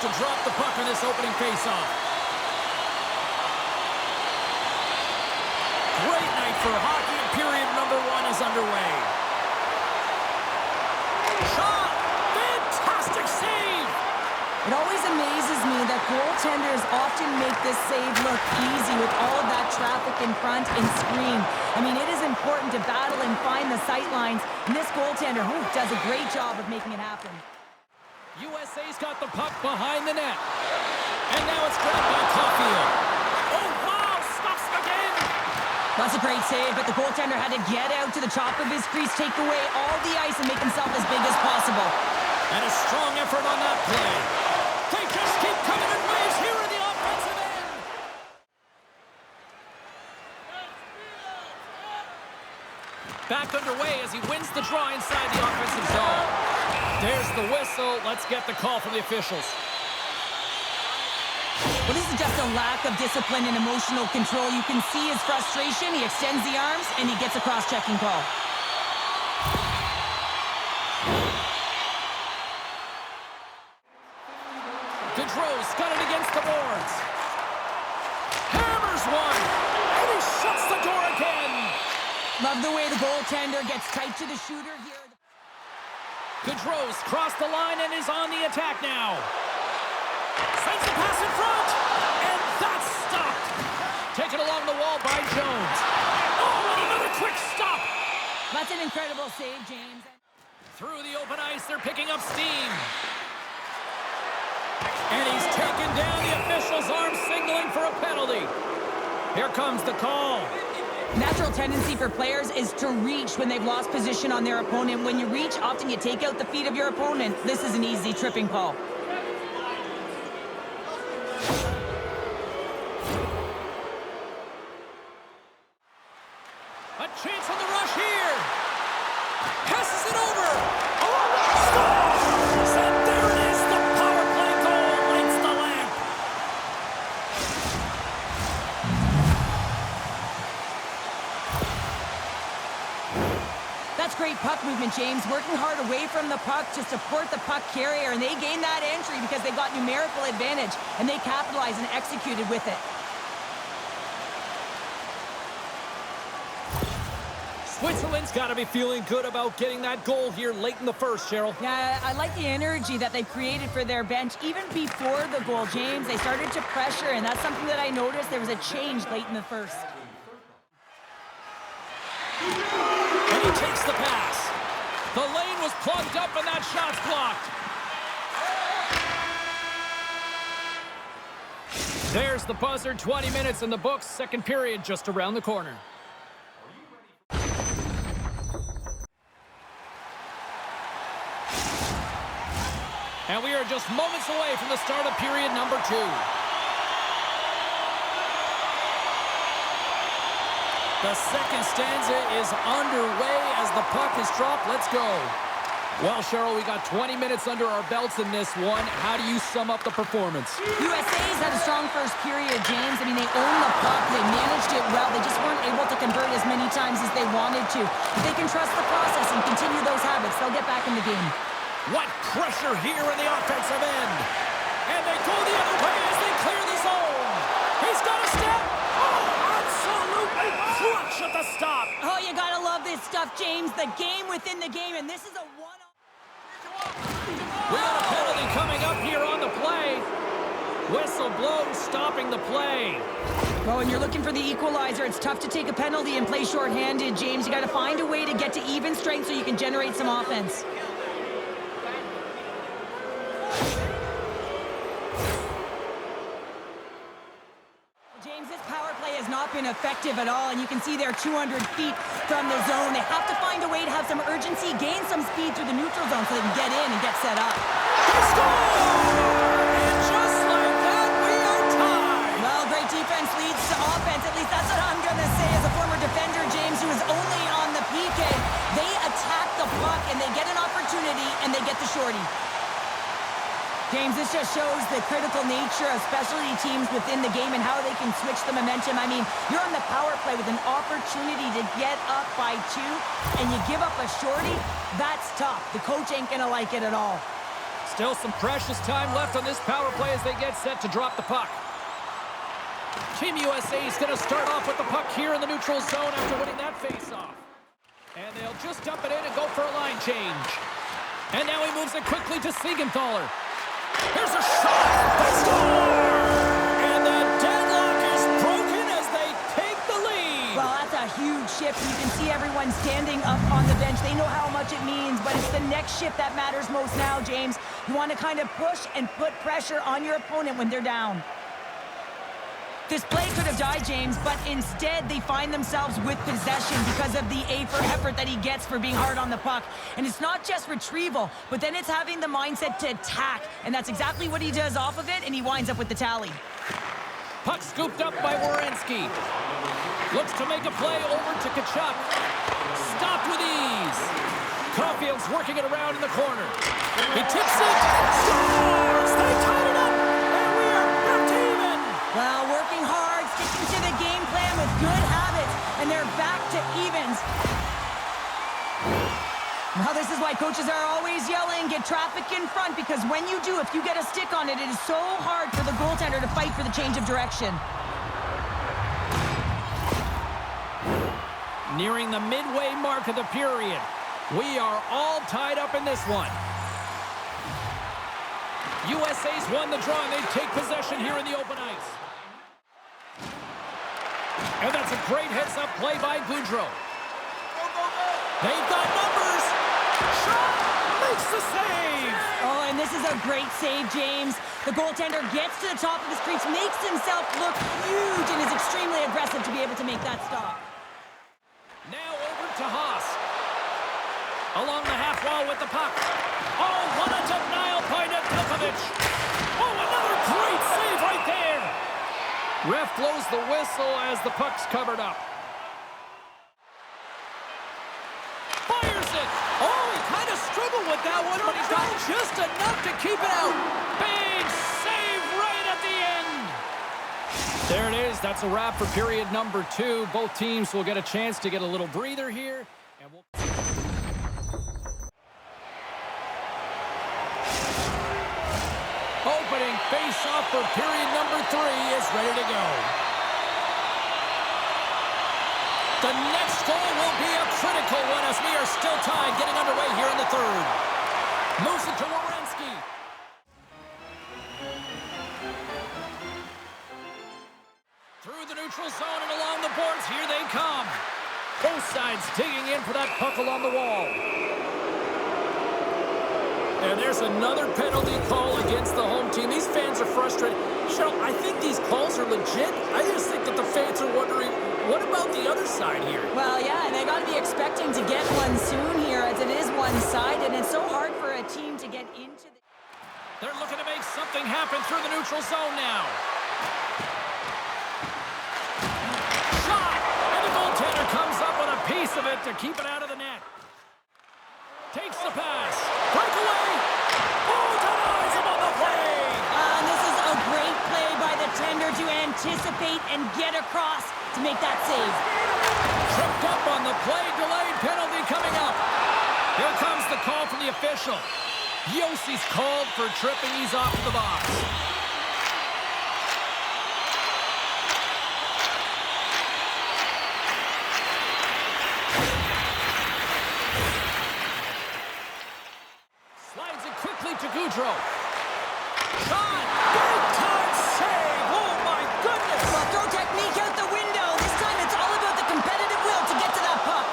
to drop the puck in this opening faceoff. Great night for hockey, and period number 1 is underway. Shot! Fantastic save! It always amazes me that goaltenders often make this save look easy with all of that traffic in front and screen. I mean, it is important to battle and find the sight lines, and this goaltender does a great job of making it happen. U.S.A.'s got the puck behind the net. And now it's grabbed by Caulfield. Oh, wow! Stops again! That's a great save, but the goaltender had to get out to the top of his crease, take away all the ice, and make himself as big as possible. And a strong effort on that play. They just keep coming in waves here in the offensive end. Back underway as he wins the draw inside the offensive zone. There's the whistle. Let's get the call from the officials. Well, this is just a lack of discipline and emotional control. You can see his frustration. He extends the arms, and he gets a cross-checking call. Gaudreau's got it against the boards. Hammers one. And he shuts the door again. Love the way the goaltender gets tight to the shooter here. Gaudreau's crossed the line and is on the attack now. Sends the pass in front. And that's stopped. Taken along the wall by Jones. Oh, and another quick stop. That's an incredible save, James. Through the open ice, they're picking up steam. And he's taken down the official's arm, signaling for a penalty. Here comes the call. Natural tendency for players is to reach when they've lost position on their opponent. When you reach, often you take out the feet of your opponent. This is an easy tripping call. A chance on the rush here. Passes it over. Oh, scores! And there it is. The power play goal lights the lamp. That's great puck movement, James. Working hard away from the puck to support the puck carrier, and they gained that entry because they got numerical advantage, and they capitalized and executed with it. Switzerland's got to be feeling good about getting that goal here late in the first, Cheryl. Yeah, I like the energy that they created for their bench. Even before the goal, James, they started to pressure, and that's something that I noticed. There was a change late in the first. And he takes the pass. The lane was plugged up, and that shot's blocked. There's the buzzer. 20 minutes in the books. Second period just around the corner. And we are just moments away from the start of period number 2. The second stanza is underway as the puck is dropped. Let's go. Well, Cheryl, we got 20 minutes under our belts in this one. How do you sum up the performance? U.S.A.'s had a strong first period, James. I mean, they owned the puck. They managed it well. They just weren't able to convert as many times as they wanted to. If they can trust the process and continue those habits, they'll get back in the game. What pressure here in the offensive end. And they go the other way as they clear the zone. He's got a step. Oh, absolutely clutch at the stop. Oh, you gotta love this stuff, James. The game within the game, and this is a one. We got a penalty coming up here on the play. Whistle blows, stopping the play. Oh, and you're looking for the equalizer. It's tough to take a penalty and play shorthanded, James. You gotta find a way to get to even strength so you can generate some offense. Not been effective at all, and you can see they're 200 feet from the zone. They have to find a way to have some urgency, gain some speed through the neutral zone so they can get in and get set up. They score! And just like that, we are tied! Well, great defense leads to offense. At least that's what I'm going to say as a former defender, James, who is only on the PK. They attack the puck, and they get an opportunity, and they get the shorty. James, this just shows the critical nature of specialty teams within the game and how they can switch the momentum. I mean, you're on the power play with an opportunity to get up by 2, and you give up a shorty. That's tough. The coach ain't going to like it at all. Still some precious time left on this power play as they get set to drop the puck. Team USA is going to start off with the puck here in the neutral zone after winning that faceoff. And they'll just dump it in and go for a line change. And now he moves it quickly to Siegenthaler. Here's a shot! They score! And the deadlock is broken as they take the lead. Well, that's a huge shift. You can see everyone standing up on the bench. They know how much it means, but it's the next shift that matters most now, James. You want to kind of push and put pressure on your opponent when they're down. This play could have died, James, but instead they find themselves with possession because of the effort that he gets for being hard on the puck. And it's not just retrieval, but then it's having the mindset to attack. And that's exactly what he does off of it, and he winds up with the tally. Puck scooped up by Werenski. Looks to make a play over to Tkachuk. Stopped with ease. Caulfield's working it around in the corner. He tips it. Scores! They tied it up! And we are back to even! Well, working hard, sticking to the game plan with good habits, and they're back to evens. Now, this is why coaches are always yelling, get traffic in front, because when you do, if you get a stick on it, it is so hard for the goaltender to fight for the change of direction. Nearing the midway mark of the period. We are all tied up in this one. USA's won the draw, and they take possession here in the open ice. And that's a great heads-up play by Goudreau. They've got numbers. Shot makes the save. Oh, and this is a great save, James. The goaltender gets to the top of his crease, makes himself look huge, and is extremely aggressive to be able to make that stop. Now over to Haas. Along the half wall with the puck. Oh, what a denial by Nedeljkovic. Oh, another great save right there. Ref blows the whistle as the puck's covered up. Fires it. Oh, he kind of struggled with that one, but he's got just enough to keep it out. Big save right at the end. There it is. That's a wrap for period number 2. Both teams will get a chance to get a little breather here. And we'll... Opening face-off for period number 3 is ready to go. The next goal will be a critical one as we are still tied, getting underway here in the third. Moves it to Werenski. Through the neutral zone and along the boards, here they come. Both sides digging in for that puck along the wall. And there's another penalty call against the home team. These fans are frustrated. Cheryl, I think these calls are legit. I just think that the fans are wondering, what about the other side here? Well, yeah, and they got to be expecting to get one soon here, as it is one-sided, and it's so hard for a team to get into the... They're looking to make something happen through the neutral zone now. Shot! And the goaltender comes up with a piece of it to keep it out of the net. Takes the pass. Breakaway. Oh, denies him on the play. And this is a great play by the tender to anticipate and get across to make that save. Tripped up on the play. Delayed penalty coming up. Here comes the call from the official. Yossi's called for tripping. He's off the box. To Goudreau. Shot! Big time save! Oh my goodness! Well, throw technique out the window. This time it's all about the competitive will to get to that puck.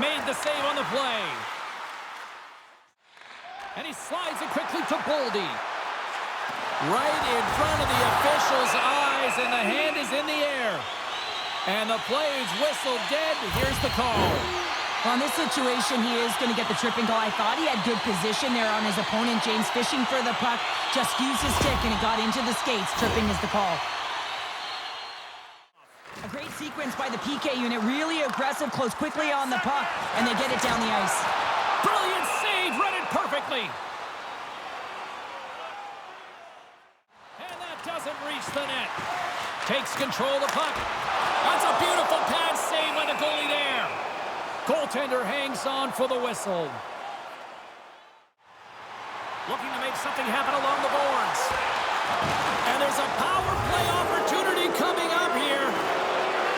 Made the save on the play. And he slides it quickly to Boldy. Right in front of the official's eyes, and the hand is in the air. And the play is whistled dead. Here's the call. Well, in this situation, he is going to get the tripping goal. I thought he had good position there on his opponent. James fishing for the puck, just used his stick, and it got into the skates. Tripping is the call. A great sequence by the PK unit. Really aggressive, close quickly on the puck, and they get it down the ice. Brilliant save, read it perfectly. And that doesn't reach the net. Takes control of the puck. That's a beautiful pad save by the goalie there. Goaltender hangs on for the whistle. Looking to make something happen along the boards. And there's a power play opportunity coming up here.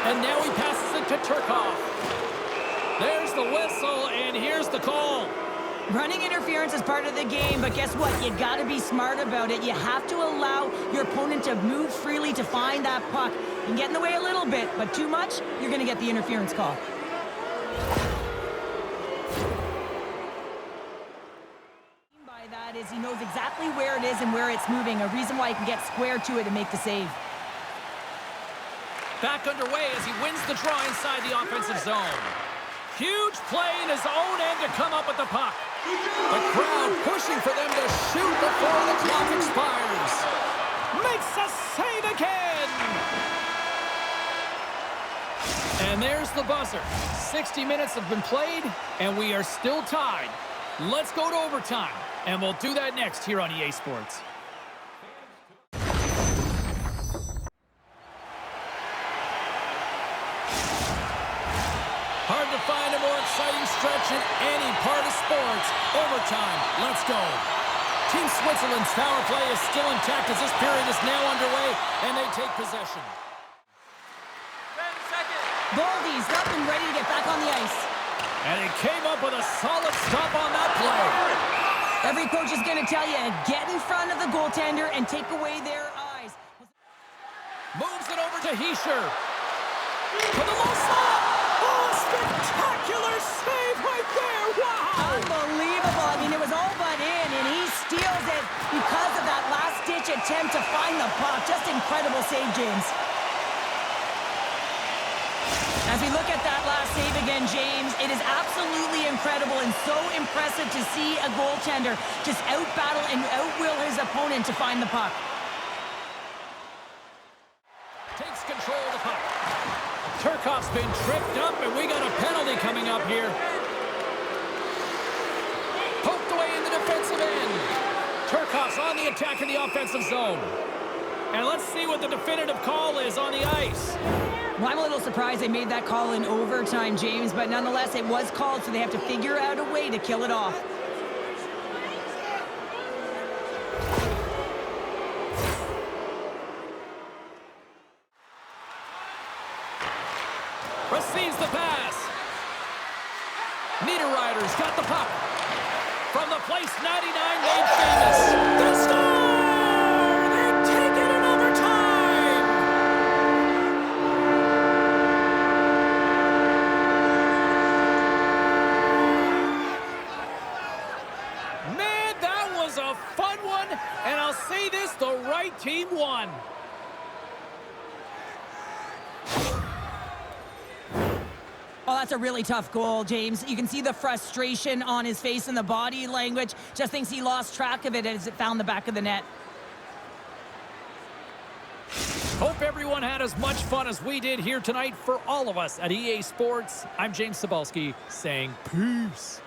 And now he passes it to Turkov. There's the whistle, and here's the call. Running interference is part of the game, but guess what? You got to be smart about it. You have to allow your opponent to move freely to find that puck. You can get in the way a little bit, but too much, you're going to get the interference call. By that is he knows exactly where it is and where it's moving, a reason why he can get square to it and make the save. Back underway as he wins the draw inside the offensive zone. Huge play in his own end to come up with the puck. The crowd pushing for them to shoot before the clock expires. Makes a save again! And there's the buzzer. 60 minutes have been played, and we are still tied. Let's go to overtime, and we'll do that next here on EA Sports. Hard to find a more exciting stretch in any part of sports. Overtime, let's go. Team Switzerland's power play is still intact as this period is now underway, and they take possession. 10 seconds. Baldy's up and ready to get back on the ice. And he came up with a solid stop on that play. Every coach is going to tell you, get in front of the goaltender and take away their eyes. Moves it over to Heischer. For the low slot. Oh, spectacular save right there. Wow. Unbelievable. I mean, it was all but in, and he steals it because of that last-ditch attempt to find the puck. Just incredible save, James. As we look at that last save again, James, it is absolutely incredible and so impressive to see a goaltender just out-battle and out-will his opponent to find the puck. Takes control of the puck. Turkov's been tripped up, and we got a penalty coming up here. Poked away in the defensive end. Turkov's on the attack in the offensive zone. And let's see what the definitive call is on the ice. Well, I'm a little surprised they made that call in overtime, James, but nonetheless, it was called, so they have to figure out a way to kill it off. Receives the pass. Niederreiter's got the puck. From the place 99 made famous. They score! They take it in overtime! Man, that was a fun one, and I'll say this, the right team won. Oh, that's a really tough goal, James. You can see the frustration on his face and the body language. Just thinks he lost track of it as it found the back of the net. Hope everyone had as much fun as we did here tonight. For all of us at EA Sports, I'm James Cebulski saying peace.